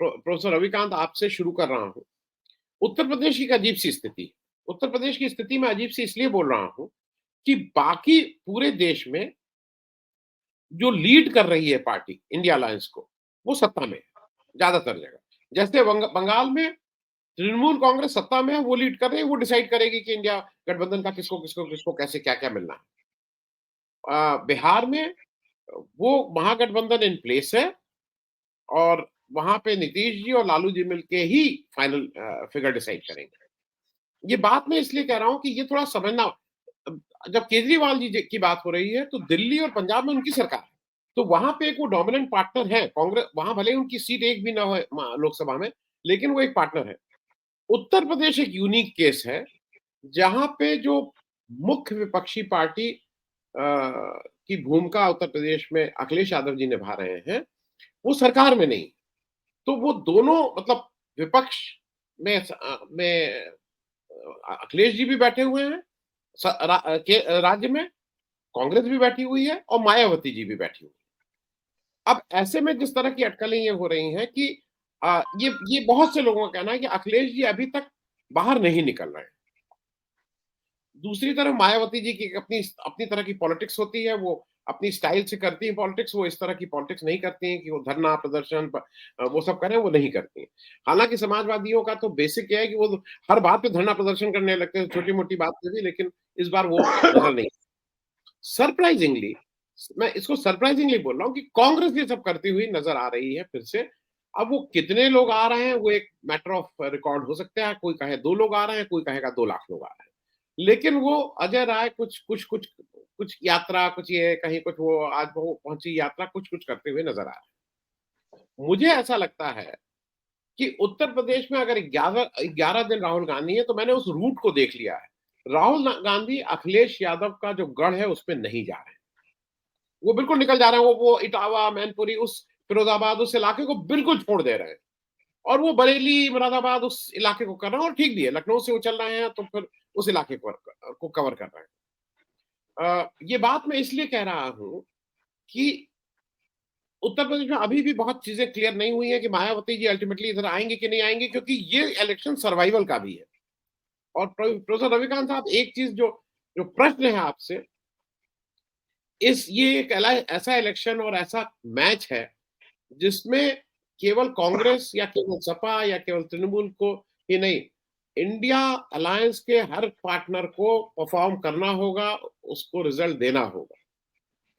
Professor Ravikant, आपसे शुरू कर रहा हूँ। उत्तर प्रदेश की एक अजीब सी स्थिति है। उत्तर प्रदेश की स्थिति मैं अजीब सी इसलिए बोल रहा हूँ कि बाकी पूरे देश में जो लीड कर रही है पार्टी इंडिया अलायंस को, वो सत्ता में है, ज़्यादातर जगह। जैसे बंगाल में तृणमूल कांग्रेस सत्ता में है, वो लीड कर रही है, वो डिसाइड करेगी कि इंडिया गठबंधन का किसको कैसे क्या-क्या मिलना है। बिहार में वो महागठबंधन इन प्लेस है और वहाँ पे नीतीश जी और लालू जी मिलके ही फाइनल फिगर डिसाइड करेंगे। ये बात मैं इसलिए कह रहा हूँ कि ये थोड़ा समझना। जब केजरीवाल जी की बात हो रही है तो दिल्ली और पंजाब में उनकी सरकार है। तो वहाँ पे एक वो डोमिनेंट पार्टनर है कांग्रेस, वहाँ भले ही उनकी सीट एक भी ना हो लोकसभा में, लेकिन वो एक पार्टनर है। उत्तर प्रदेश एक यूनिक केस है, जहाँ पे जो मुख्य विपक्षी पार्टी की भूमिका उत्तर प्रदेश में अखिलेश यादव जी निभा रहे हैं, वो सरकार में नहीं। तो वो दोनों मतलब विपक्ष में अखिलेश जी भी बैठे हुए हैं राज्य में, कांग्रेस भी बैठी हुई है और मायावती जी भी बैठी हुई है। अब ऐसे में जिस तरह की अटकलें ये हो रही हैं कि ये बहुत से लोगों का कहना है कि अखिलेश जी अभी तक बाहर नहीं निकल रहे हैं। दूसरी तरफ मायावती जी की अपनी अपनी तरह की पॉलिटिक्स होती है, वो अपनी स्टाइल से करती हैं पॉलिटिक्स, वो इस तरह की पॉलिटिक्स नहीं करती हैं कि वो धरना प्रदर्शन वो सब करें, वो नहीं करती हैं। हालाँकि समाजवादियों का तो बेसिक ये है कि वो हर बात पे धरना प्रदर्शन करने लगते हैं, छोटी-मोटी बात पे भी, लेकिन इस बार वो नज़र नहीं। सरप्राइजिंगली, मैं इसको सरप्राइजिंगली बोल रहा हूँ कि कांग्रेस ये सब करती हुई नज़र आ रही है फिर से। अब वो कितने लोग आ रहे हैं, वो एक मैटर ऑफ रिकॉर्ड हो सकता है, कोई कहे 2 लोग आ रहे हैं, कोई कहेगा 2 लाख लोग आ रहे हैं। लेकिन वो अजय राय कुछ यात्रा, कुछ ये कहीं कुछ वो आज वो पहुंची यात्रा कुछ करते हुए नजर आ रहे हैं। मुझे ऐसा लगता है कि उत्तर प्रदेश में अगर 11 दिन राहुल गांधी है तो मैंने उस रूट को देख लिया है। राहुल गांधी अखिलेश यादव का जो गढ़ है उसपे नहीं जा रहे हैं, वो बिल्कुल निकल जा रहे हैं। वो इटावा, मैनपुरी, उस फिरोजाबाद, उस इलाके को बिल्कुल छोड़ दे रहे हैं और वो बरेली, मुरादाबाद उस इलाके को कर रहे हैं और ठीक भी है। लखनऊ से वो चल रहे हैं तो फिर उस इलाके को कवर कर रहे हैं। ये बात मैं इसलिए कह रहा हूं कि उत्तर प्रदेश में अभी भी बहुत चीजें क्लियर नहीं हुई हैं कि मायावती जी अल्टीमेटली इधर आएंगे कि नहीं आएंगे, क्योंकि ये इलेक्शन सर्वाइवल का भी है। और प्रोफेसर रविकांत साहब, एक चीज जो जो प्रश्न है आपसे, ये एक ऐसा इलेक्शन और ऐसा मैच है जिसमें केवल कांग्रेस या केवल सपा या केवल तृणमूल को ही नहीं, इंडिया अलायंस के हर पार्टनर को परफॉर्म करना होगा, उसको रिजल्ट देना होगा।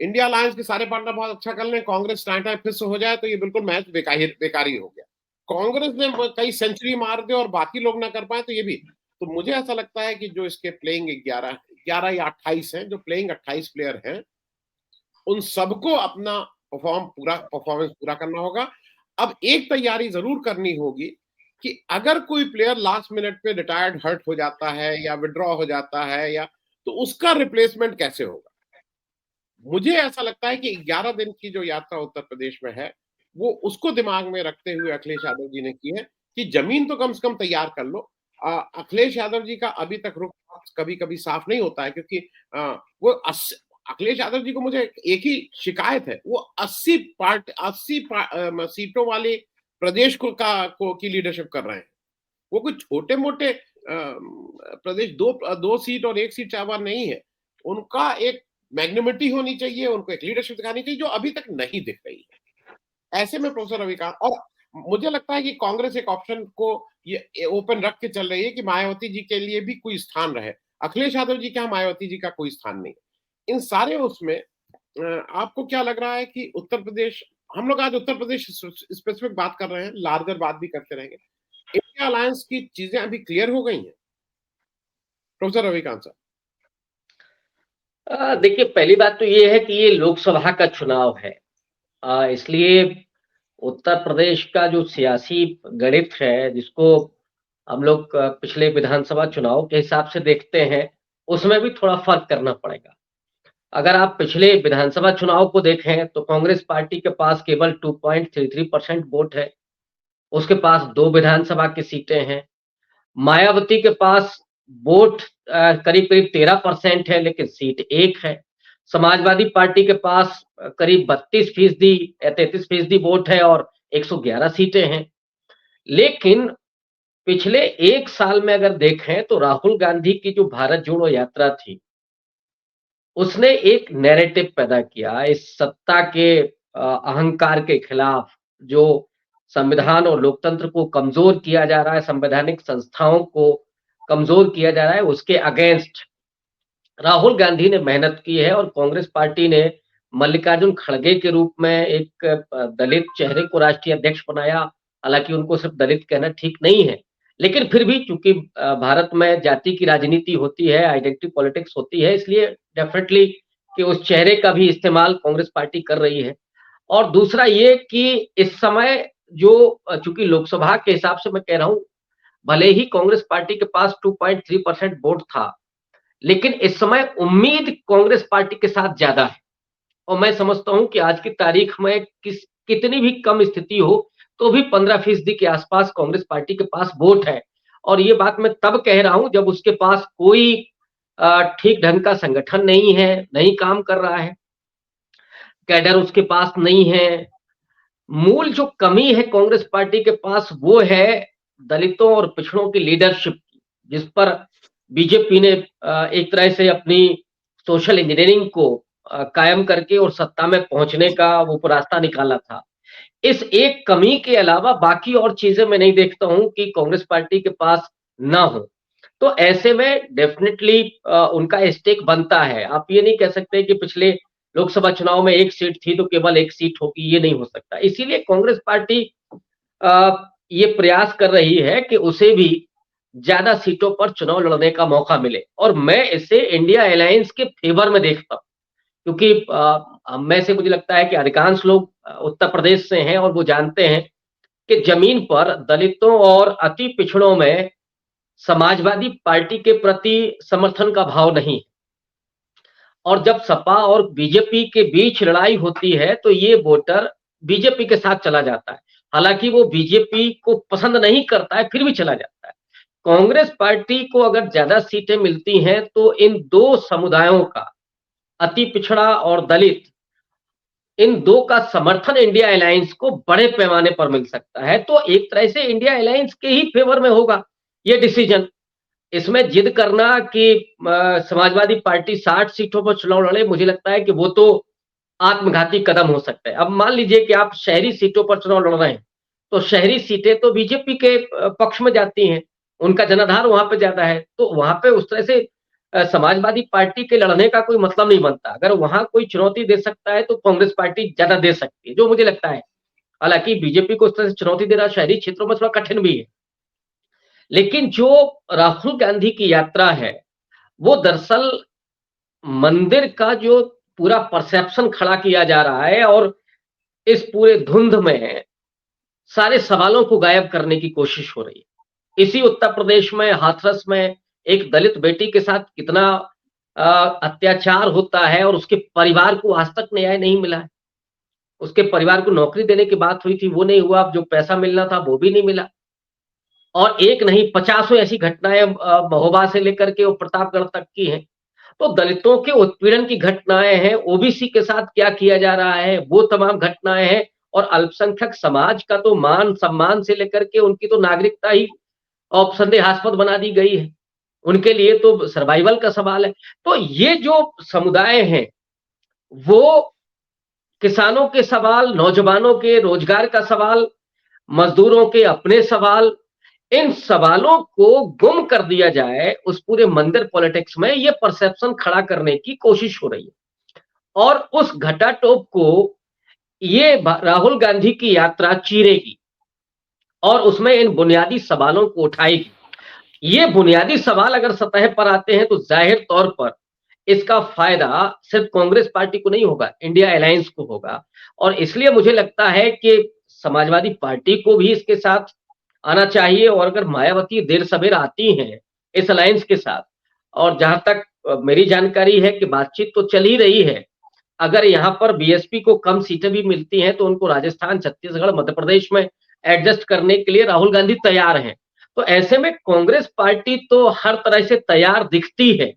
इंडिया अलायंस के सारे पार्टनर बहुत अच्छा कर लें, कांग्रेस टाइम फिर से हो जाए तो ये बिल्कुल मैच बेकारी हो गया। कांग्रेस ने कई सेंचुरी मार दे और बाकी लोग ना कर पाए तो ये भी। तो मुझे ऐसा लगता है कि जो इसके प्लेइंग 11 या 28 हैं, जो प्लेइंग 28 प्लेयर हैं, उन सबको अपना परफॉर्मेंस पूरा करना होगा। अब एक तैयारी जरूर करनी होगी कि अगर कोई प्लेयर लास्ट मिनट पे रिटायर्ड हर्ट हो जाता है या विड्रॉ हो जाता है या तो उसका रिप्लेसमेंट कैसे होगा। मुझे ऐसा लगता है कि 11 दिन की जो यात्रा उत्तर प्रदेश में है, वो उसको दिमाग में रखते हुए अखिलेश यादव जी ने की है कि जमीन तो कम से कम तैयार कर लो। अखिलेश यादव जी का अभी तक रुख कभी-कभी साफ नहीं होता है, क्योंकि वो अखिलेश यादव जी को मुझे एक ही शिकायत है, वो 80 सीटों वाले प्रदेश की लीडरशिप कर रहे हैं। वो कोई छोटे-मोटे प्रदेश, दो सीट और 1 सीट चाहवान नहीं है। उनका एक मैग्नेमिटी होनी चाहिए, उनको एक लीडरशिप दिखानी चाहिए जो अभी तक नहीं दिख रही है। ऐसे में प्रोफेसर रविकांत, और मुझे लगता है कि कांग्रेस एक ऑप्शन को ये ओपन रख के चल रही है कि मायावती जी के लिए भी कोई स्थान रहे। अखिलेश यादव जी का, मायावती जी का कोई स्थान नहीं। इन सारे उसमें आपको क्या लग रहा है कि उत्तर प्रदेश, हम लोग आज उत्तर प्रदेश स्पेसिफिक बात कर रहे हैं, लार्जर बात भी करते रहेंगे। इंडिया अलायंस की चीजें अभी क्लियर हो गई हैं प्रोफेसर रविकांत साहब? देखिए, पहली बात तो ये है कि ये लोकसभा का चुनाव है। इसलिए उत्तर प्रदेश का जो सियासी गणित है, जिसको हम लोग पिछले विधानसभा चुनाव के हिसाब से देखते हैं, उसमें भी थोड़ा फर्क करना पड़ेगा। अगर आप पिछले विधानसभा चुनाव को देखें तो कांग्रेस पार्टी के पास केवल 2.33% वोट है। उसके पास 2 विधानसभा की सीटें हैं। मायावती के पास वोट करीब-करीब 13% है, लेकिन सीट 1 है। समाजवादी पार्टी के पास करीब 32% या 33% वोट है और 111 सीटें हैं। लेकिन पिछले 1 साल में अगर देखें तो राहुल गांधी की जो भारत जोड़ो यात्रा थी, उसने एक नैरेटिव पैदा किया इस सत्ता के अहंकार के खिलाफ, जो संविधान और लोकतंत्र को कमज़ोर किया जा रहा है, संवैधानिक संस्थाओं को कमज़ोर किया जा रहा है, उसके अगेंस्ट राहुल गांधी ने मेहनत की है और कांग्रेस पार्टी ने मल्लिकार्जुन खड़गे के रूप में एक दलित चेहरे को राष्ट्रीय अध्यक्ष बनाया। हालाँकि उनको सिर्फ दलित कहना ठीक नहीं है, लेकिन फिर भी चूँकि भारत में जाति की राजनीति होती है, आइडेंटिटी पॉलिटिक्स होती है, इसलिए डेफिनिटली कि उस चेहरे का भी इस्तेमाल कांग्रेस पार्टी कर रही है। और दूसरा ये कि इस समय जो चूँकि लोकसभा के हिसाब से मैं कह रहा हूँ, भले ही कांग्रेस पार्टी के पास 2.3% वोट था, लेकिन इस समय उम्मीद कांग्रेस पार्टी के साथ ज़्यादा है और मैं समझता हूँ कि आज की तारीख में कितनी भी कम स्थिति हो, तो भी 15% के आसपास कांग्रेस पार्टी के पास वोट है। और ये बात मैं तब कह रहा हूँ जब उसके पास कोई ठीक ढंग का संगठन नहीं है, नहीं काम कर रहा है, कैडर उसके पास नहीं है। मूल जो कमी है कांग्रेस पार्टी के पास वो है दलितों और पिछड़ों की लीडरशिप की, जिस पर बीजेपी ने एक तरह से अपनी सोशल इंजीनियरिंग को कायम करके और सत्ता में पहुंचने का वो रास्ता निकाला था। इस एक कमी के अलावा बाकी और चीजें मैं नहीं देखता हूं कि कांग्रेस पार्टी के पास ना हो। तो ऐसे में डेफिनेटली उनका स्टेक बनता है। आप ये नहीं कह सकते कि पिछले लोकसभा चुनाव में 1 सीट थी तो केवल 1 सीट होगी, ये नहीं हो सकता। इसीलिए कांग्रेस पार्टी ये प्रयास कर रही है कि उसे भी ज्यादा सीटों पर चुनाव लड़ने का मौका मिले और मैं इसे इंडिया अलायंस के फेवर में देखता हूँ, क्योंकि में से मुझे लगता है कि अधिकांश लोग उत्तर प्रदेश से हैं और वो जानते हैं कि जमीन पर दलितों और अति पिछड़ों में समाजवादी पार्टी के प्रति समर्थन का भाव नहीं। और जब सपा और बीजेपी के बीच लड़ाई होती है तो ये वोटर बीजेपी के साथ चला जाता है। हालांकि वो बीजेपी को पसंद नहीं करता है, फिर भी चला जाता है। कांग्रेस पार्टी को अगर ज्यादा सीटें मिलती हैं तो इन दो समुदायों का, अति पिछड़ा और दलित, इन दो का समर्थन इंडिया अलायंस को बड़े पैमाने पर मिल सकता है। तो एक तरह से इंडिया अलायंस के ही फेवर में होगा ये डिसीजन। इसमें जिद करना कि समाजवादी पार्टी 60 सीटों पर चुनाव लड़े, मुझे लगता है कि वो तो आत्मघाती कदम हो सकता है। अब मान लीजिए कि आप शहरी सीटों पर चुनाव लड़ रहे हैं, तो शहरी सीटें तो बीजेपी के पक्ष में जाती हैं, उनका जनाधार वहां पे ज्यादा है, तो वहां पे उस तरह से समाजवादी पार्टी के लड़ने का कोई मतलब नहीं बनता। अगर वहां कोई चुनौती दे सकता है तो कांग्रेस पार्टी ज्यादा दे सकती है, जो मुझे लगता है। हालांकि बीजेपी को उस तरह से चुनौती देना शहरी क्षेत्रों में थोड़ा कठिन भी है। लेकिन जो राहुल गांधी की यात्रा है, वो दरअसल मंदिर का जो पूरा परसेप्शन खड़ा किया जा रहा है और इस पूरे धुंध में सारे सवालों को गायब करने की कोशिश हो रही है। इसी उत्तर प्रदेश में हाथरस में एक दलित बेटी के साथ कितना अत्याचार होता है और उसके परिवार को आज तक न्याय नहीं मिला है। उसके परिवार को नौकरी देने की बात हुई थी, वो नहीं हुआ, जो पैसा मिलना था वो भी नहीं मिला। और एक नहीं 50 ऐसी घटनाएं महोबा से लेकर के वो प्रतापगढ़ तक की हैं। तो दलितों के उत्पीड़न की घटनाएं हैं, ओबीसी के साथ क्या किया जा रहा है वो तमाम घटनाएं हैं, और अल्पसंख्यक समाज का तो मान सम्मान से लेकर के उनकी तो नागरिकता ही संदेहास्पद बना दी गई है। उनके लिए तो सर्वाइवल का सवाल है। तो ये जो समुदाय हैं, वो किसानों के सवाल, नौजवानों के रोजगार का सवाल, मजदूरों के अपने सवाल, इन सवालों को गुम कर दिया जाए उस पूरे मंदिर पॉलिटिक्स में, ये परसेप्शन खड़ा करने की कोशिश हो रही है। और उस घटाटोप को ये राहुल गांधी की यात्रा चीरेगी और उसमें इन बुनियादी सवालों को उठाएगी। ये बुनियादी सवाल अगर सतह पर आते हैं तो जाहिर तौर पर इसका फायदा सिर्फ कांग्रेस पार्टी को नहीं होगा, इंडिया अलायंस को होगा। और इसलिए मुझे लगता है कि समाजवादी पार्टी को भी इसके साथ आना चाहिए। और अगर मायावती देर सवेर आती हैं इस अलायंस के साथ, और जहां तक मेरी जानकारी है कि बातचीत तो चल ही रही है, अगर यहाँ पर बीएसपी को कम सीटें भी मिलती हैं तो उनको राजस्थान, छत्तीसगढ़, मध्य प्रदेश में एडजस्ट करने के लिए राहुल गांधी तैयार हैं। तो ऐसे में कांग्रेस पार्टी तो हर तरह से तैयार दिखती है।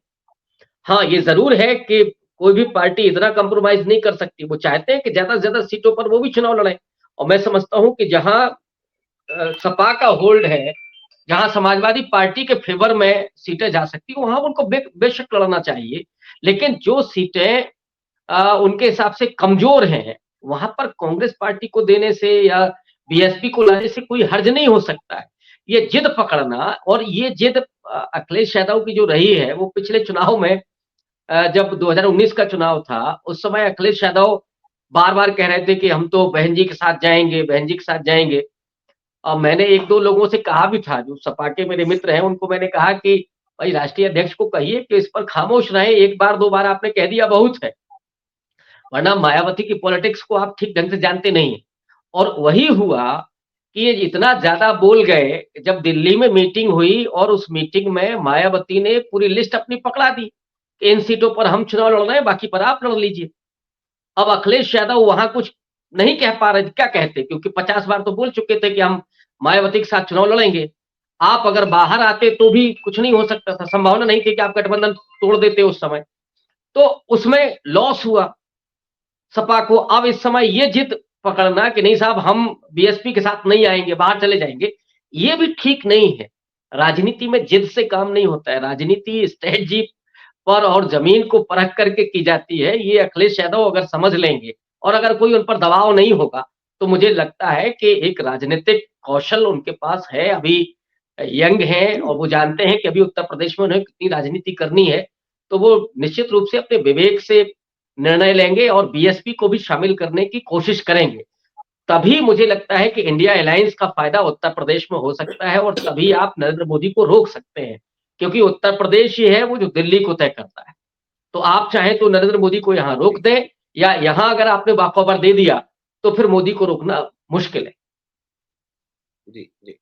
हाँ, ये जरूर है कि कोई भी पार्टी इतना कंप्रोमाइज नहीं कर सकती। वो चाहते हैं कि ज्यादा से ज्यादा सीटों पर वो भी चुनाव लड़े, और मैं समझता हूं कि जहां सपा का होल्ड है, जहां समाजवादी पार्टी के फेवर में सीटें जा सकती है, वहां उनको बेशक लड़ना चाहिए। लेकिन जो सीटें उनके हिसाब से कमजोर हैं, वहां पर कांग्रेस पार्टी को देने से या बीएसपी को लाने से कोई हर्ज नहीं हो सकता है। ये जिद पकड़ना, और ये जिद अखिलेश यादव की जो रही है, वो पिछले चुनाव में जब 2019 का चुनाव था, उस समय अखिलेश यादव बार-बार कह रहे थे कि हम तो बहन जी के साथ जाएँगे, बहन जी के साथ जाएँगे। मैंने 1-2 लोगों से कहा भी था, जो सपा के मेरे मित्र हैं, उनको मैंने कहा कि भाई राष्ट्रीय अध्यक्ष को कहिए कि इस पर खामोश रहें, 1 बार 2 बार आपने कह दिया बहुत है। वरना मायावती की पॉलिटिक्स को आप ठीक ढंग से जानते नहीं हैं। और वही हुआ कि ये इतना ज़्यादा बोल गए, जब दिल्ली में मीटिंग हुई और उस मीटिंग में मायावती ने पूरी लिस्ट अपनी पकड़ा दी, कि इन सीटों पर हम चुनाव लड़ रहे हैं, बाकी पर आप लड़ लीजिए। अब अखिलेश यादव वहाँ कुछ नहीं कह पा रहे, क्या कहते? क्योंकि 50 बार तो बोल चुके थे कि हम मायावती के साथ चुनाव लड़ेंगे। आप अगर बाहर आते तो भी कुछ नहीं हो सकता था, संभावना नहीं थी कि आप गठबंधन तोड़ देते उस समय। तो उसमें लॉस हुआ सपा को। अब इस समय ये जिद पकड़ना कि नहीं साहब हम बीएसपी के साथ नहीं आएँगे, बाहर चले जाएँगे, ये भी ठीक नहीं है। राजनीति में जिद से काम नहीं होता है, राजनीति स्ट्रैटेजी पर और ज़मीन को परख करके की जाती है। ये अखिलेश यादव अगर समझ लेंगे, और अगर कोई उन पर दबाव नहीं होगा, तो मुझे लगता है कि एक राजनीतिक कौशल उनके पास है। अभी यंग हैं और वो जानते हैं कि अभी उत्तर प्रदेश में उन्हें कितनी राजनीति करनी है, तो वो निश्चित रूप से अपने विवेक से निर्णय लेंगे और बीएसपी को भी शामिल करने की कोशिश करेंगे। तभी मुझे लगता है कि इंडिया अलायंस का फ़ायदा उत्तर प्रदेश में हो सकता है, और तभी आप नरेंद्र मोदी को रोक सकते हैं। क्योंकि उत्तर प्रदेश ही है वो जो दिल्ली को तय करता है। तो आप चाहें तो नरेंद्र मोदी को यहाँ रोक दें, या यहाँ अगर आपने वॉकओवर दे दिया, तो फिर मोदी को रोकना मुश्किल है। जी, जी।